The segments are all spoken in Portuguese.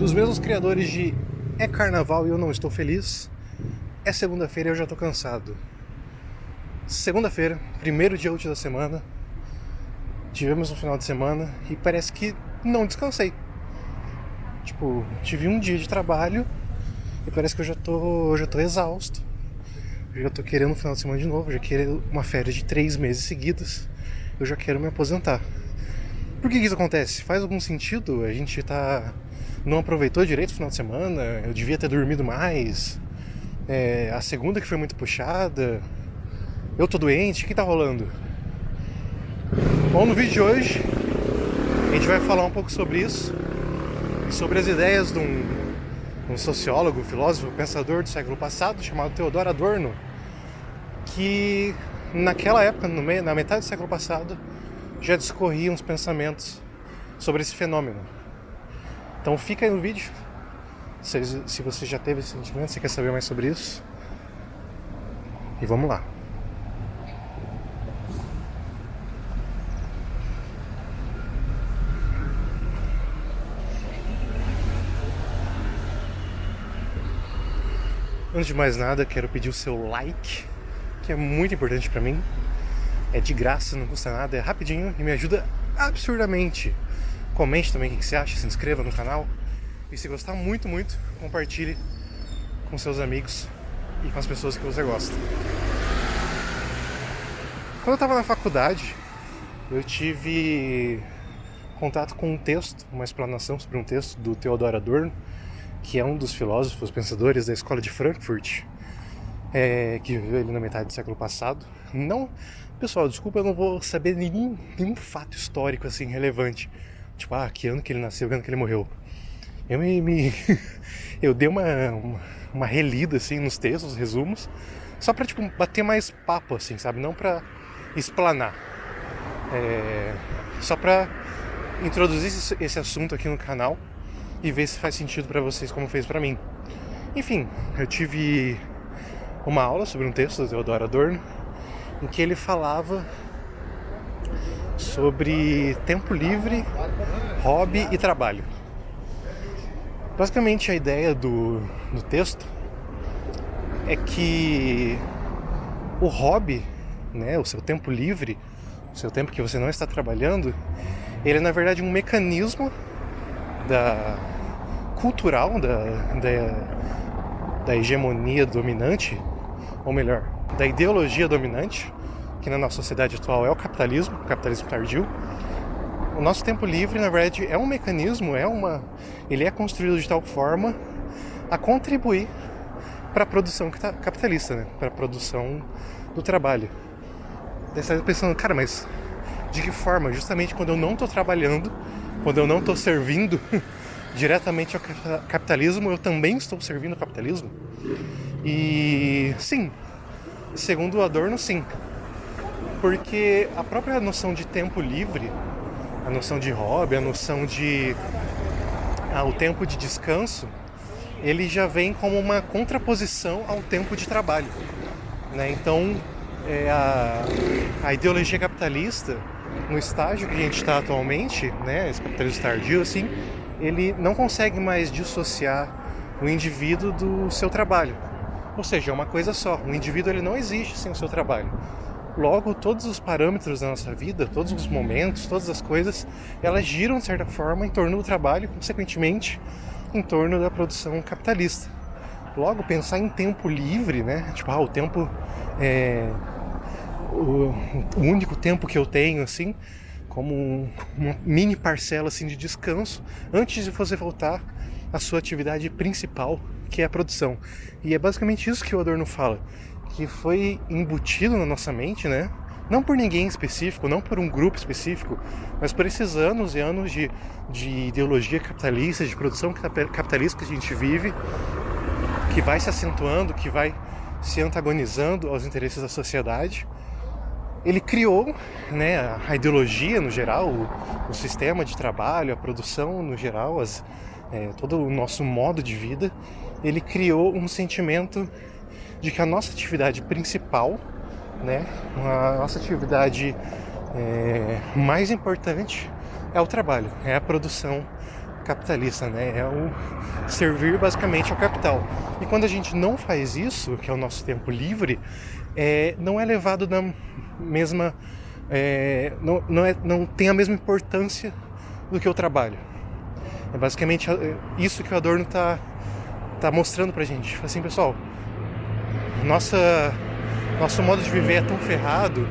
Dos mesmos criadores de É Carnaval e Eu Não Estou Feliz, é segunda-feira e eu já tô cansado. Segunda-feira, primeiro dia útil da semana, tivemos um final de semana e parece que não descansei. Tive um dia de trabalho e parece que eu já tô exausto. Eu já tô querendo um final de semana de novo, já quero uma férias de 3 meses seguidos. Eu já quero me aposentar. Por que isso acontece? Faz algum sentido? A gente não aproveitou direito o final de semana? Eu devia ter dormido mais? A segunda que foi muito puxada? Eu tô doente? O que tá rolando? Bom, no vídeo de hoje a gente vai falar um pouco sobre isso, sobre as ideias de um sociólogo, filósofo, pensador do século passado chamado Theodor Adorno, que naquela época, na metade do século passado, já discorria uns pensamentos sobre esse fenômeno. Então fica aí no vídeo, se você já teve esse sentimento, se quer saber mais sobre isso. E vamos lá. Antes de mais nada, quero pedir o seu like, que é muito importante pra mim. É de graça, não custa nada, é rapidinho e me ajuda absurdamente. Comente também o que você acha, se inscreva no canal. E se gostar muito, muito, compartilhe com seus amigos e com as pessoas que você gosta. Quando eu estava na faculdade, eu tive contato com um texto, uma explanação sobre um texto do Theodor Adorno, que é um dos filósofos, pensadores da escola de Frankfurt, que viveu ali na metade do século passado. Não, pessoal, desculpa, eu não vou saber nenhum fato histórico assim relevante. Que ano que ele nasceu, que ano que ele morreu. Eu dei uma relida assim nos textos, resumos, só pra bater mais papo assim, sabe? Não pra explanar. Só pra introduzir esse assunto aqui no canal e ver se faz sentido pra vocês como fez pra mim. Enfim, eu tive uma aula sobre um texto do Theodor Adorno em que ele falava sobre tempo livre, hobby e trabalho. Basicamente a ideia do texto é que o hobby, né, o seu tempo livre, o seu tempo que você não está trabalhando, ele é na verdade um mecanismo cultural da hegemonia dominante, ou melhor, da ideologia dominante, que na nossa sociedade atual é o capitalismo tardio. O nosso tempo livre, na verdade, é um mecanismo, ele é construído de tal forma a contribuir para a produção capitalista, né? Para a produção do trabalho. Daí você está pensando, cara, mas de que forma? Justamente quando eu não estou trabalhando, quando eu não estou servindo diretamente ao capitalismo, eu também estou servindo ao capitalismo? E sim, segundo o Adorno, sim. Porque a própria noção de tempo livre, a noção de hobby, a noção de o tempo de descanso, ele já vem como uma contraposição ao tempo de trabalho, né? Então, a ideologia capitalista, no estágio que a gente está atualmente, né, esse capitalismo tardio, assim, ele não consegue mais dissociar o indivíduo do seu trabalho. Ou seja, é uma coisa só. O indivíduo ele não existe sem o seu trabalho. Logo, todos os parâmetros da nossa vida, todos os momentos, todas as coisas, elas giram, de certa forma, em torno do trabalho e, consequentemente, em torno da produção capitalista. Logo, pensar em tempo livre, né? O tempo o único tempo que eu tenho, assim, como uma mini parcela assim, de descanso, antes de você voltar à sua atividade principal, que é a produção. E é basicamente isso que o Adorno fala, que foi embutido na nossa mente, né? Não por ninguém específico, não por um grupo específico, mas por esses anos e anos de ideologia capitalista, de produção capitalista que a gente vive, que vai se acentuando, que vai se antagonizando aos interesses da sociedade. Ele criou, né, a ideologia no geral, o sistema de trabalho, a produção no geral, todo o nosso modo de vida. Ele criou um sentimento de que a nossa atividade principal, né, a nossa atividade mais importante é o trabalho, é a produção capitalista, né? É o servir basicamente ao capital. E quando a gente não faz isso, que é o nosso tempo livre, não é levado na mesma... não tem a mesma importância do que o trabalho. É basicamente isso que o Adorno tá mostrando pra gente. Assim, pessoal, nosso modo de viver é tão ferrado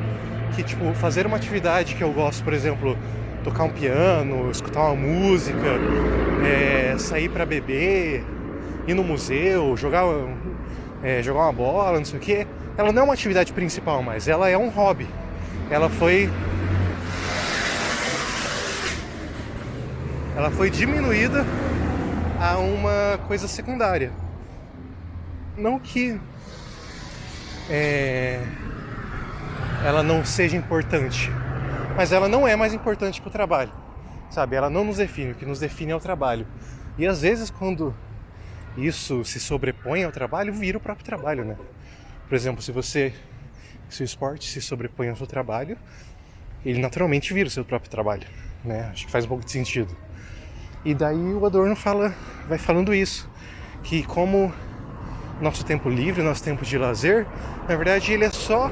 que, tipo, fazer uma atividade que eu gosto, por exemplo, tocar um piano, escutar uma música, sair pra beber, ir no museu, jogar uma bola, não sei o que, ela não é uma atividade principal mais, ela é um hobby. Ela foi diminuída a uma coisa secundária. Não que ela não seja importante, mas ela não é mais importante que o trabalho, sabe? Ela não nos define, o que nos define é o trabalho. E às vezes quando isso se sobrepõe ao trabalho, vira o próprio trabalho, né? Por exemplo, se o esporte se sobrepõe ao seu trabalho, ele naturalmente vira o seu próprio trabalho, né? Acho que faz um pouco de sentido. E daí o Adorno vai falando isso, que como nosso tempo livre, nosso tempo de lazer, na verdade ele é só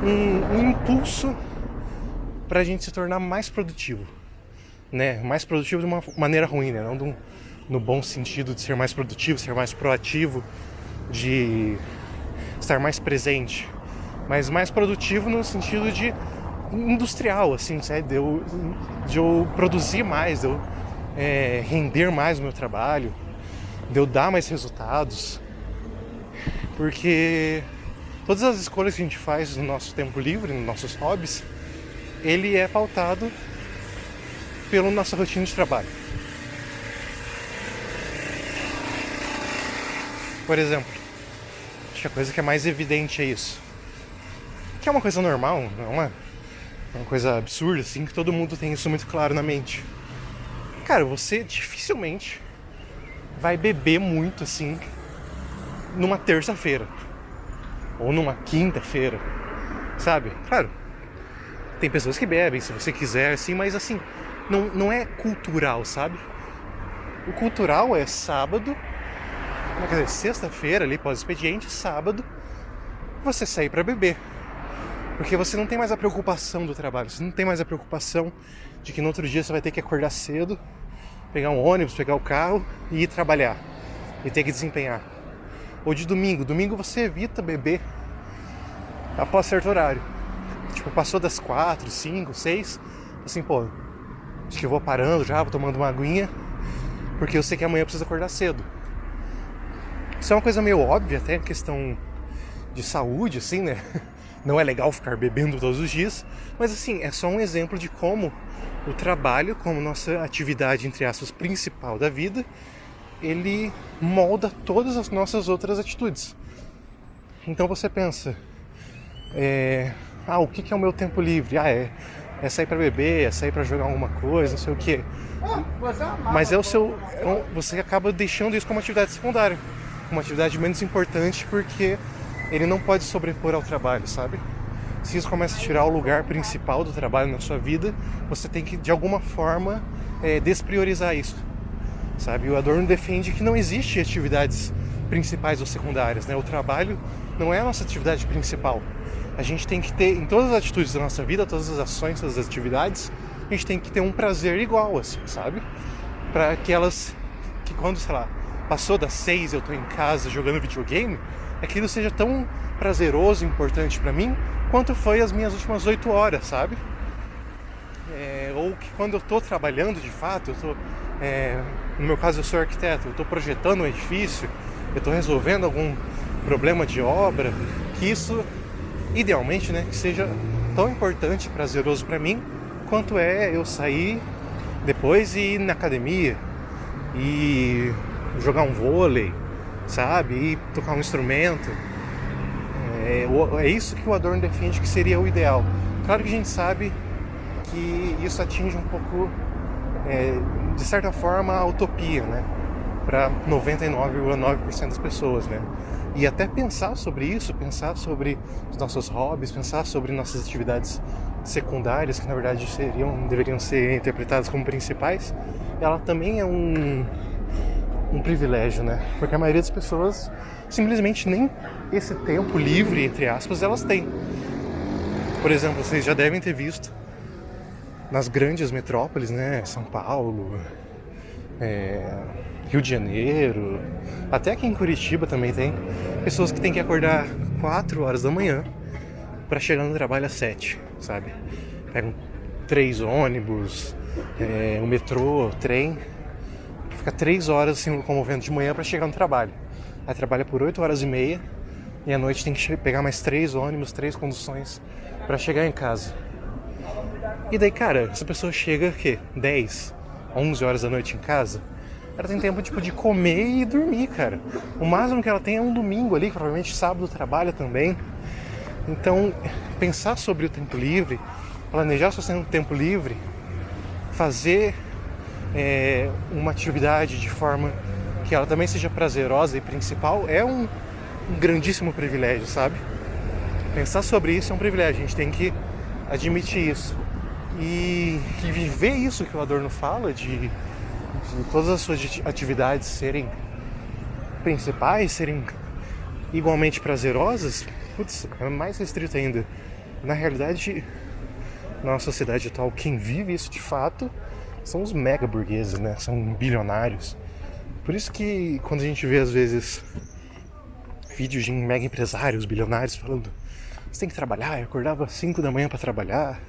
um impulso para a gente se tornar mais produtivo, né? Mais produtivo de uma maneira ruim, né? Não no bom sentido de ser mais produtivo, ser mais proativo, de estar mais presente, mas mais produtivo no sentido de industrial, assim, sabe? De eu produzir mais, de eu render mais no meu trabalho, de eu dar mais resultados, porque todas as escolhas que a gente faz no nosso tempo livre, nos nossos hobbies, ele é pautado pela nossa rotina de trabalho. Por exemplo, acho que a coisa que é mais evidente é isso, que é uma coisa normal, não é uma coisa absurda, assim, que todo mundo tem isso muito claro na mente. Cara, você dificilmente vai beber muito, assim, numa terça-feira ou numa quinta-feira, sabe? Claro, tem pessoas que bebem, se você quiser, assim, mas assim, não é cultural, sabe? O cultural é sábado, quer dizer, sexta-feira ali, pós-expediente, sábado, você sair pra beber. Porque você não tem mais a preocupação do trabalho, você não tem mais a preocupação de que no outro dia você vai ter que acordar cedo, pegar um ônibus, pegar o carro e ir trabalhar e ter que desempenhar. Ou de domingo você evita beber após certo horário. Tipo, passou das 4, 5, 6, assim, pô, acho que eu vou parando já, vou tomando uma aguinha, porque eu sei que amanhã eu preciso acordar cedo. Isso é uma coisa meio óbvia, até questão de saúde, assim, né? Não é legal ficar bebendo todos os dias, mas assim, é só um exemplo de como o trabalho, como nossa atividade, entre aspas, principal da vida, ele molda todas as nossas outras atitudes. Então você pensa, o que é o meu tempo livre? É sair pra beber, é sair pra jogar alguma coisa, não sei o quê. Mas você acaba deixando isso como atividade secundária, uma atividade menos importante, porque ele não pode sobrepor ao trabalho, sabe? Se isso começa a tirar o lugar principal do trabalho na sua vida, você tem que, de alguma forma, despriorizar isso, sabe? O Adorno defende que não existe atividades principais ou secundárias, né? O trabalho não é a nossa atividade principal. A gente tem que ter, em todas as atitudes da nossa vida, todas as ações, todas as atividades, a gente tem que ter um prazer igual, assim, sabe? Para que quando, sei lá, passou das 6 eu tô em casa jogando videogame, aquilo seja tão prazeroso e importante pra mim quanto foi as minhas últimas 8 horas, sabe? Ou que quando eu tô trabalhando de fato, no meu caso eu sou arquiteto, eu tô projetando um edifício, eu tô resolvendo algum problema de obra, que isso, idealmente, né, que seja tão importante e prazeroso pra mim quanto é eu sair depois e ir na academia e jogar um vôlei, sabe? E tocar um instrumento. É isso que o Adorno defende que seria o ideal. Claro que a gente sabe que isso atinge um pouco, de certa forma, a utopia, né? Para 99,9% das pessoas, né? E até pensar sobre isso, pensar sobre os nossos hobbies, pensar sobre nossas atividades secundárias, que na verdade deveriam ser interpretadas como principais, ela também é um privilégio, né? Porque a maioria das pessoas simplesmente nem esse tempo livre, entre aspas, elas têm. Por exemplo, vocês já devem ter visto nas grandes metrópoles, né? São Paulo, Rio de Janeiro, até aqui em Curitiba também tem pessoas que têm que acordar 4 horas da manhã para chegar no trabalho às 7, sabe? Pegam 3 ônibus, o metrô, trem, fica 3 horas se locomovendo de manhã para chegar no trabalho. Aí trabalha por 8 horas e meia e à noite tem que pegar mais 3 ônibus, 3 conduções para chegar em casa. E daí, cara, essa pessoa chega, 10, 11 horas da noite em casa, ela tem tempo, tipo, de comer e dormir, cara. O máximo que ela tem é um domingo ali, que provavelmente sábado trabalha também. Então, pensar sobre o tempo livre, planejar seu tempo livre, fazer uma atividade de forma que ela também seja prazerosa e principal, é um grandíssimo privilégio, sabe? Pensar sobre isso é um privilégio, a gente tem que admitir isso. E viver isso que o Adorno fala, de todas as suas atividades serem principais, serem igualmente prazerosas, putz, é mais restrito ainda. Na realidade, na nossa sociedade atual, quem vive isso de fato são os mega burgueses, né? São bilionários. Por isso que quando a gente vê às vezes vídeos de mega empresários, bilionários falando: você tem que trabalhar, eu acordava às 5 da manhã para trabalhar,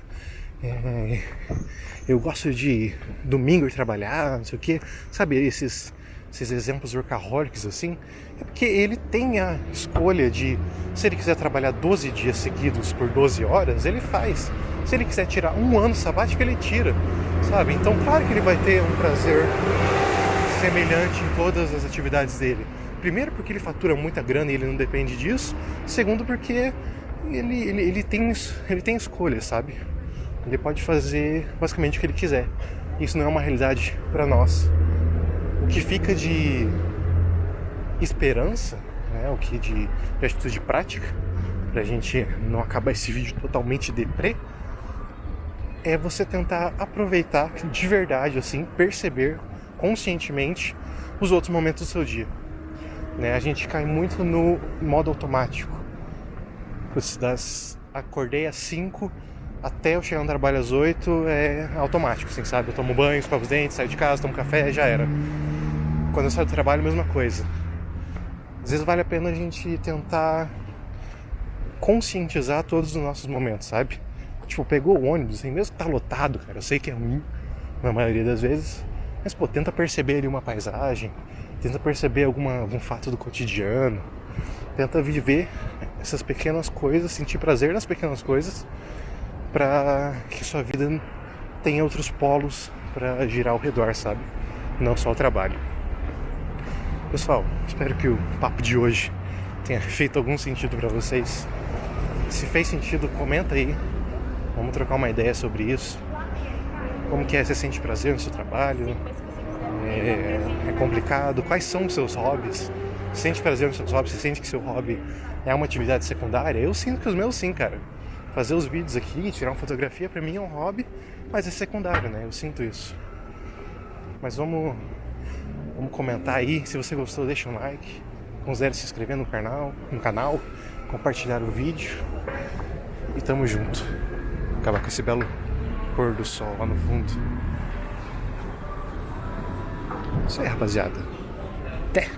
eu gosto de domingo ir trabalhar, não sei o que, sabe, esses exemplos workaholics assim, é porque ele tem a escolha de, se ele quiser trabalhar 12 dias seguidos por 12 horas, ele faz. Se ele quiser tirar um ano sabático, ele tira, sabe? Então claro que ele vai ter um prazer semelhante em todas as atividades dele. Primeiro porque ele fatura muita grana e ele não depende disso. Segundo porque ele tem escolha, sabe? Ele pode fazer basicamente o que ele quiser. Isso não é uma realidade para nós. O que fica de esperança, né? O que de atitude prática, pra gente não acabar esse vídeo totalmente deprê, é você tentar aproveitar de verdade, assim, perceber conscientemente os outros momentos do seu dia, né? A gente cai muito no modo automático. Acordei às 5, até eu chegar no trabalho às 8 é automático, assim, sabe? Eu tomo banho, escovo os dentes, saio de casa, tomo café, já era. Quando eu saio do trabalho, a mesma coisa. Às vezes vale a pena a gente tentar conscientizar todos os nossos momentos, sabe? Tipo, pegou o ônibus, assim, mesmo que tá lotado, cara, eu sei que é ruim na maioria das vezes, mas, pô, tenta perceber ali uma paisagem, tenta perceber algum fato do cotidiano, tenta viver essas pequenas coisas, sentir prazer nas pequenas coisas, para que sua vida tenha outros polos para girar ao redor, sabe? Não só o trabalho. Pessoal, espero que o papo de hoje tenha feito algum sentido para vocês. Se fez sentido, comenta aí. Vamos trocar uma ideia sobre isso. Como que é? Você sente prazer no seu trabalho? É complicado? Quais são os seus hobbies? Você sente prazer nos seus hobbies? Você sente que seu hobby é uma atividade secundária? Eu sinto que os meus sim, cara. Fazer os vídeos aqui, tirar uma fotografia, pra mim é um hobby, mas é secundário, né? Eu sinto isso. Mas vamos comentar aí. Se você gostou, deixa um like. Considere se inscrever no canal, compartilhar o vídeo. E tamo junto. Acabar com esse belo pôr do sol lá no fundo. Isso aí, rapaziada. Até!